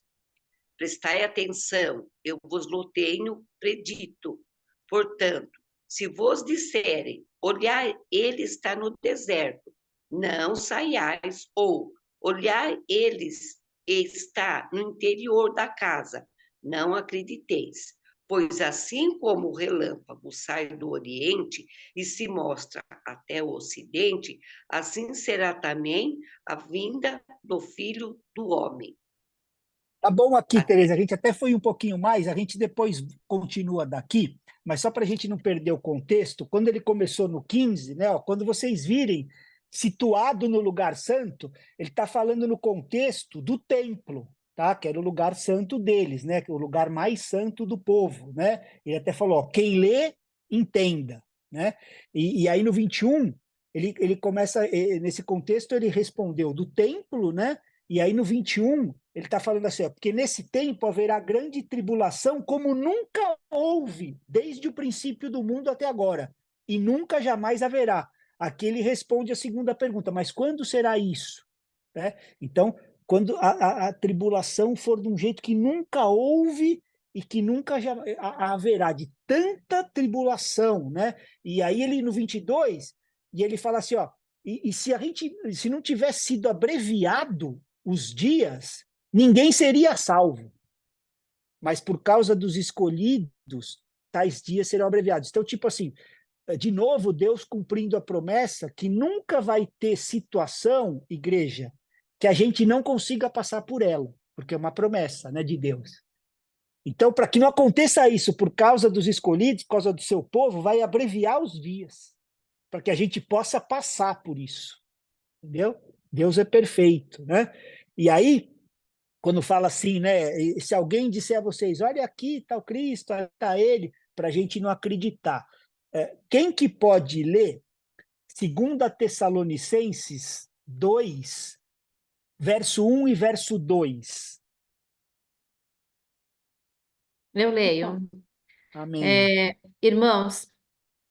Prestai atenção, eu vos tenho predito. Portanto, se vos disserem, olhai, ele está no deserto, não saiais, ou olhai, ele está no interior da casa, não acrediteis. Pois assim como o relâmpago sai do Oriente e se mostra até o Ocidente, assim será também a vinda do Filho do Homem. Tá bom aqui, Tereza, a gente até foi um pouquinho mais, a gente depois continua daqui, mas só para a gente não perder o contexto, quando ele começou no 15, né, ó, quando vocês virem situado no lugar santo, ele está falando no contexto do templo, tá? Que era o lugar santo deles, né? O lugar mais santo do povo, né? Ele até falou, ó, quem lê, entenda, né? E aí no 21, ele começa, nesse contexto ele respondeu do templo, né? E aí no 21, ele está falando assim, ó, porque nesse tempo haverá grande tribulação como nunca houve, desde o princípio do mundo até agora, e nunca jamais haverá. Aqui ele responde a segunda pergunta, mas quando será isso? Né? Então, quando a tribulação for de um jeito que nunca houve e que nunca já haverá, de tanta tribulação, né? E aí ele no 22, e ele fala assim, ó, e se não tivesse sido abreviado os dias, ninguém seria salvo. Mas por causa dos escolhidos, tais dias serão abreviados. Então, tipo assim, de novo, Deus cumprindo a promessa que nunca vai ter situação, igreja, que a gente não consiga passar por ela, porque é uma promessa, né, de Deus. Então, para que não aconteça isso por causa dos escolhidos, por causa do seu povo, vai abreviar os dias, para que a gente possa passar por isso. Entendeu? Deus é perfeito, né? E aí, quando fala assim, né? Se alguém disser a vocês, olha aqui, está o Cristo, está ele, para a gente não acreditar. Quem que pode ler 2 Tessalonicenses 2, verso 1 e verso 2? Eu leio. Amém. Irmãos,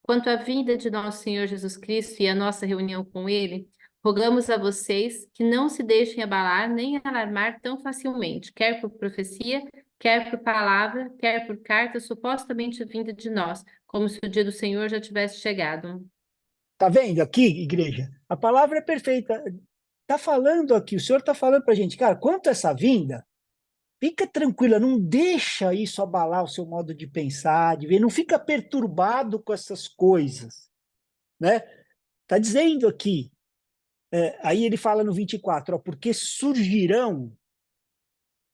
quanto à vinda de nosso Senhor Jesus Cristo e a nossa reunião com Ele, rogamos a vocês que não se deixem abalar nem alarmar tão facilmente, quer por profecia, quer por palavra, quer por carta supostamente vinda de nós, como se o dia do Senhor já tivesse chegado. Tá vendo aqui, igreja? A palavra é perfeita. Tá falando aqui, o Senhor está falando para a gente, cara, quanto a essa vinda, fica tranquila, não deixa isso abalar o seu modo de pensar, de ver, não fica perturbado com essas coisas, né? Tá dizendo aqui, aí ele fala no 24, ó, porque surgirão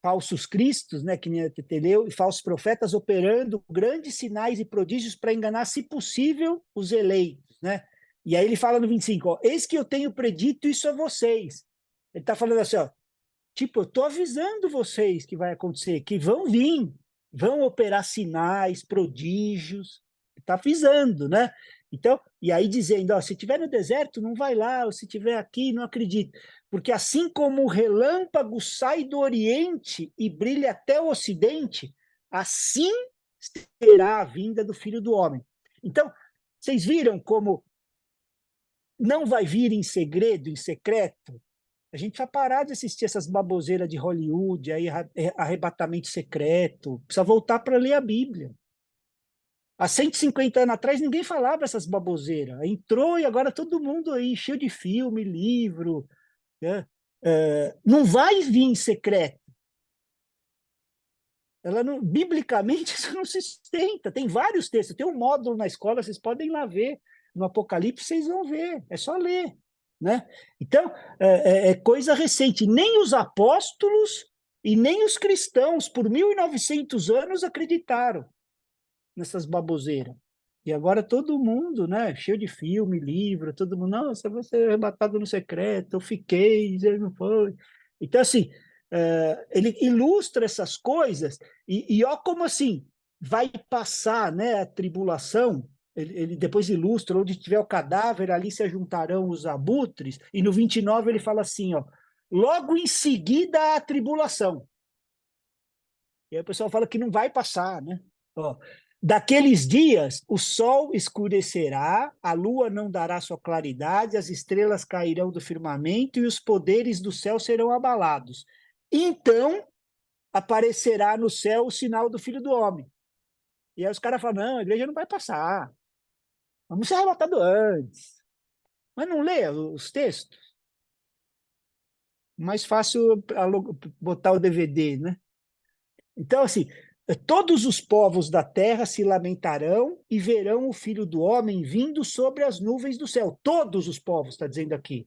falsos cristos, né, que nem a Tete leu, e falsos profetas operando grandes sinais e prodígios para enganar, se possível, os eleitos, né? E aí ele fala no 25, ó, eis que eu tenho predito isso a vocês. Ele está falando assim, ó, tipo, eu estou avisando vocês que vai acontecer, que vão vir, vão operar sinais, prodígios, está avisando, né? Então, e aí dizendo, ó, se tiver no deserto, não vai lá, ou se tiver aqui, não acredita. Porque assim como o relâmpago sai do Oriente e brilha até o Ocidente, assim será a vinda do Filho do Homem. Então, vocês viram como não vai vir em segredo, em secreto? A gente vai parar de assistir essas baboseiras de Hollywood, aí, arrebatamento secreto. Precisa voltar para ler a Bíblia. Há 150 anos atrás, ninguém falava essas baboseiras. Entrou e agora todo mundo aí, cheio de filme, livro. Né? Não vai vir em secreto. Ela não, biblicamente, isso não se sustenta. Tem vários textos. Tem um módulo na escola, vocês podem ir lá ver. No Apocalipse, vocês vão ver. É só ler. Né? Então, é coisa recente. Nem os apóstolos e nem os cristãos, por 1900 anos, acreditaram nessas baboseiras. E agora todo mundo, né, cheio de filme, livro, todo mundo, nossa, você é arrebatado no secreto, eu fiquei, ele não foi. Então, assim, ele ilustra essas coisas, e ó como assim, vai passar, né, a tribulação, ele depois ilustra, onde tiver o cadáver, ali se juntarão os abutres, e no 29 ele fala assim, ó, logo em seguida a tribulação. E aí o pessoal fala que não vai passar, né? Ó, daqueles dias, o sol escurecerá, a lua não dará sua claridade, as estrelas cairão do firmamento e os poderes do céu serão abalados. Então, aparecerá no céu o sinal do Filho do Homem. E aí os caras falam, não, a igreja não vai passar. Vamos ser arrebatados antes. Mas não lê os textos. Mais fácil botar o DVD, né? Então, assim, todos os povos da terra se lamentarão e verão o Filho do Homem vindo sobre as nuvens do céu. Todos os povos, está dizendo aqui.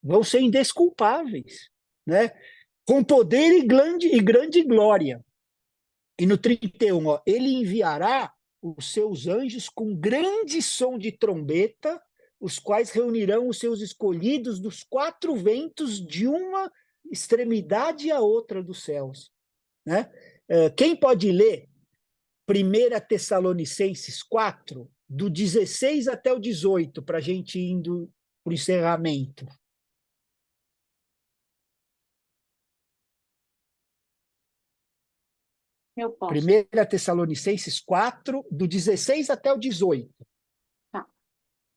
Vão ser indesculpáveis, né? Com poder e grande glória. E no 31, ó, ele enviará os seus anjos com grande som de trombeta, os quais reunirão os seus escolhidos dos 4 ventos de uma extremidade à outra dos céus. Né? Quem pode ler 1 Tessalonicenses 4, do 16 até o 18, para a gente indo para o encerramento? Eu posso. 1 Tessalonicenses 4, do 16 até o 18. Tá.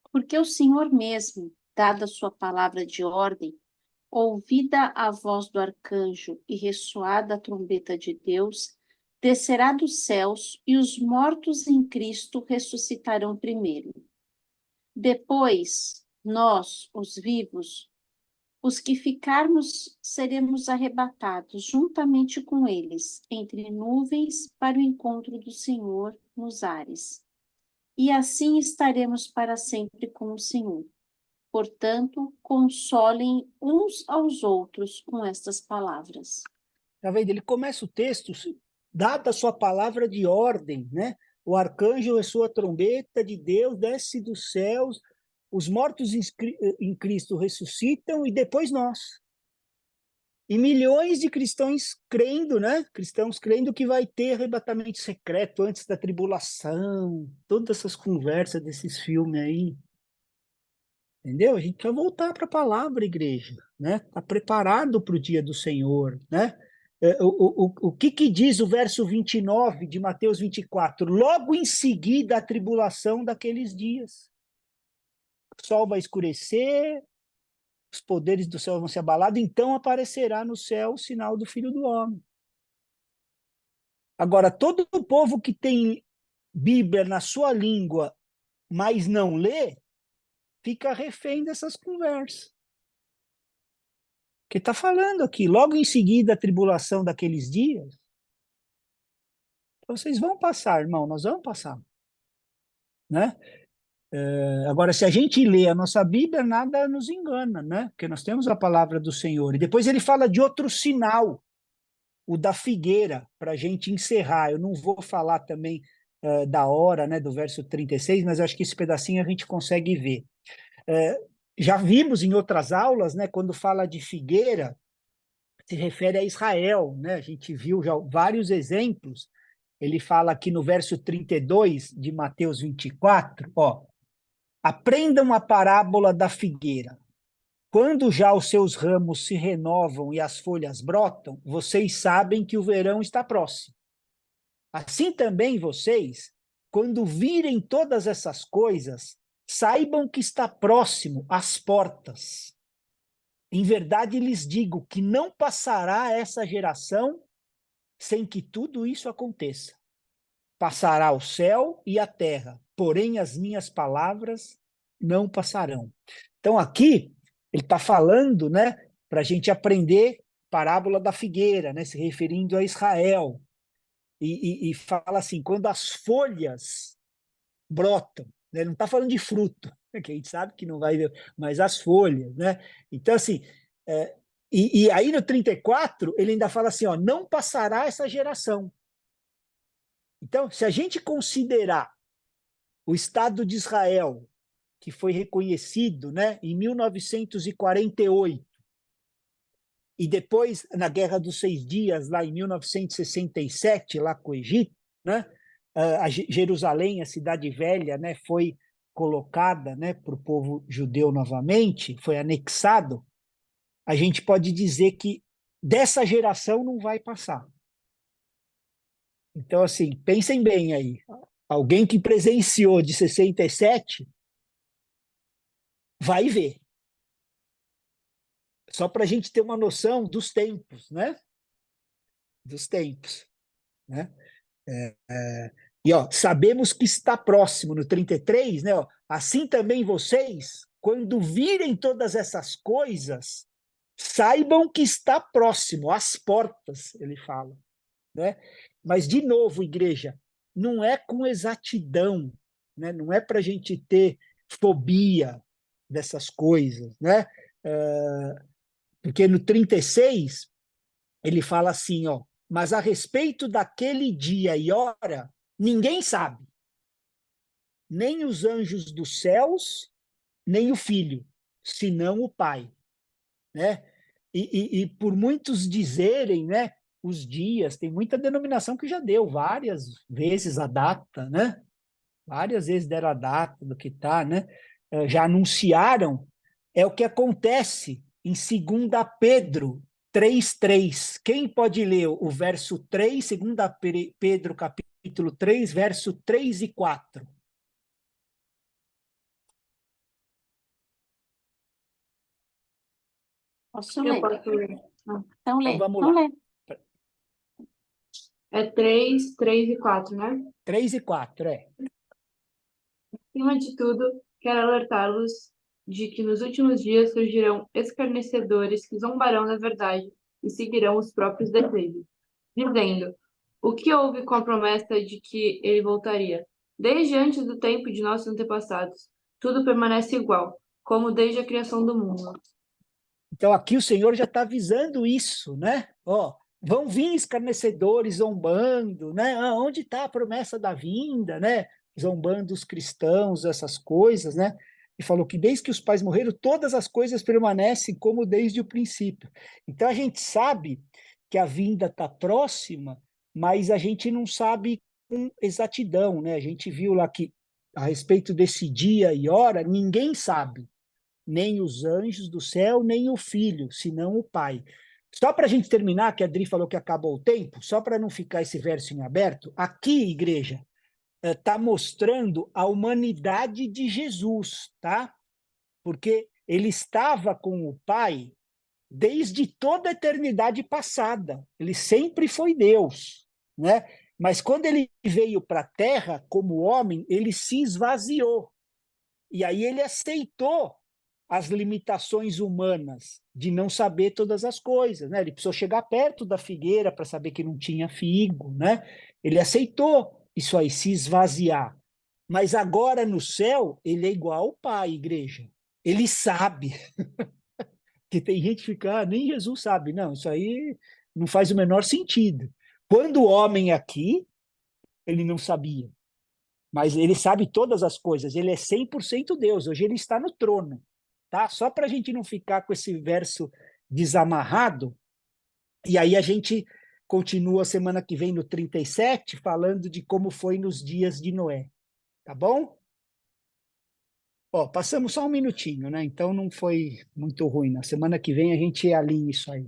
Porque o Senhor mesmo, dada a sua palavra de ordem, ouvida a voz do arcanjo e ressoada a trombeta de Deus, descerá dos céus e os mortos em Cristo ressuscitarão primeiro. Depois, nós, os vivos, os que ficarmos, seremos arrebatados juntamente com eles, entre nuvens, para o encontro do Senhor nos ares. e assim estaremos para sempre com o Senhor. Portanto, consolem uns aos outros com estas palavras. Tá vendo? Ele começa o texto, dada a sua palavra de ordem, né? O arcanjo e sua trombeta de Deus desce dos céus, os mortos em Cristo ressuscitam e depois nós. E milhões de cristãos crendo, né? Cristãos crendo que vai ter arrebatamento secreto antes da tribulação, todas essas conversas desses filmes aí. Entendeu? A gente quer voltar para a palavra, igreja, né? Tá preparado para o dia do Senhor, né? O que diz o verso 29 de Mateus 24? Logo em seguida a tribulação daqueles dias. O sol vai escurecer, os poderes do céu vão ser abalados, então aparecerá no céu o sinal do Filho do Homem. Agora, todo o povo que tem Bíblia na sua língua, mas não lê, fica refém dessas conversas. Que está falando aqui, logo em seguida a tribulação daqueles dias, vocês vão passar, irmão, nós vamos passar. Né? Agora, se a gente lê a nossa Bíblia, nada nos engana, né? Porque nós temos a palavra do Senhor. E depois ele fala de outro sinal, o da figueira, para a gente encerrar. Eu não vou falar também da hora, né, do verso 36, mas acho que esse pedacinho a gente consegue ver. Já vimos em outras aulas, né, quando fala de figueira, se refere a Israel, né? A gente viu já vários exemplos. Ele fala aqui no verso 32 de Mateus 24, ó, aprendam a parábola da figueira. Quando já os seus ramos se renovam e as folhas brotam, vocês sabem que o verão está próximo. Assim também vocês, quando virem todas essas coisas, saibam que está próximo às portas. Em verdade lhes digo que não passará essa geração sem que tudo isso aconteça. Passará o céu e a terra, porém as minhas palavras não passarão. Então aqui ele está falando, né, para a gente aprender parábola da figueira, né, se referindo a Israel. E fala assim, quando as folhas brotam, né, não está falando de fruto, que a gente sabe que não vai ver, mas as folhas, né? Então assim, e aí no 34 ele ainda fala assim, ó, não passará essa geração. Então, se a gente considerar o Estado de Israel, que foi reconhecido, né, em 1948, e depois, na Guerra dos 6 Dias, lá em 1967, lá com o Egito, né, a Jerusalém, a Cidade Velha, né, foi colocada, né, para o povo judeu novamente, foi anexado, a gente pode dizer que dessa geração não vai passar. Então, assim, pensem bem aí. Alguém que presenciou de 67 vai ver. Só para a gente ter uma noção dos tempos, né? Dos tempos. Né? E, ó, sabemos que está próximo, no 33, né? Ó, assim também vocês, quando virem todas essas coisas, saibam que está próximo, às portas, ele fala. Né? Mas, de novo, igreja, não é com exatidão, né? Não é para a gente ter fobia dessas coisas, né? Porque no 36, ele fala assim, ó, mas a respeito daquele dia e hora, ninguém sabe, nem os anjos dos céus, nem o Filho, senão o Pai. Né? E por muitos dizerem, né, os dias, tem muita denominação que já deu várias vezes a data, né? Várias vezes deram a data do que está, né? Já anunciaram, é o que acontece em 2 Pedro 3:3. Quem pode ler o verso 3, 2 Pedro capítulo 3, verso 3 e 4? Posso Eu ler? posso ler. Então lê. Então vamos Então lá. lê. É 3, 3 e 4, né? 3 e 4, é. Acima de tudo, quero alertá-los de que nos últimos dias surgirão escarnecedores que zombarão da verdade e seguirão os próprios desejos, dizendo: o que houve com a promessa de que ele voltaria? Desde antes do tempo de nossos antepassados, tudo permanece igual, como desde a criação do mundo. Então, aqui o Senhor já está avisando isso, né? Ó, vão vir escarnecedores zombando, né? Ah, onde está a promessa da vinda, né? Zombando os cristãos, essas coisas, né? E falou que desde que os pais morreram, todas as coisas permanecem como desde o princípio. Então, a gente sabe que a vinda está próxima, mas a gente não sabe com exatidão, né? A gente viu lá que, a respeito desse dia e hora, ninguém sabe, nem os anjos do céu, nem o Filho, senão o Pai. Só para a gente terminar, que a Adri falou que acabou o tempo, só para não ficar esse verso em aberto, aqui, igreja, está mostrando a humanidade de Jesus, tá? Porque ele estava com o Pai desde toda a eternidade passada. Ele sempre foi Deus, né? Mas quando ele veio para a Terra como homem, ele se esvaziou. E aí ele aceitou as limitações humanas de não saber todas as coisas, né? Ele precisou chegar perto da figueira para saber que não tinha figo, né? Ele aceitou isso aí, se esvaziar. Mas agora no céu, ele é igual ao Pai, igreja. Ele sabe. Que tem gente que fica, ah, nem Jesus sabe. Não, isso aí não faz o menor sentido. Quando o homem aqui, ele não sabia. Mas ele sabe todas as coisas. Ele é 100% Deus. Hoje ele está no trono. Tá? Só para a gente não ficar com esse verso desamarrado, e aí a gente continua semana que vem no 37, falando de como foi nos dias de Noé. Tá bom? Ó, passamos só um minutinho, né? Então não foi muito ruim. Na semana que vem a gente alinha isso aí.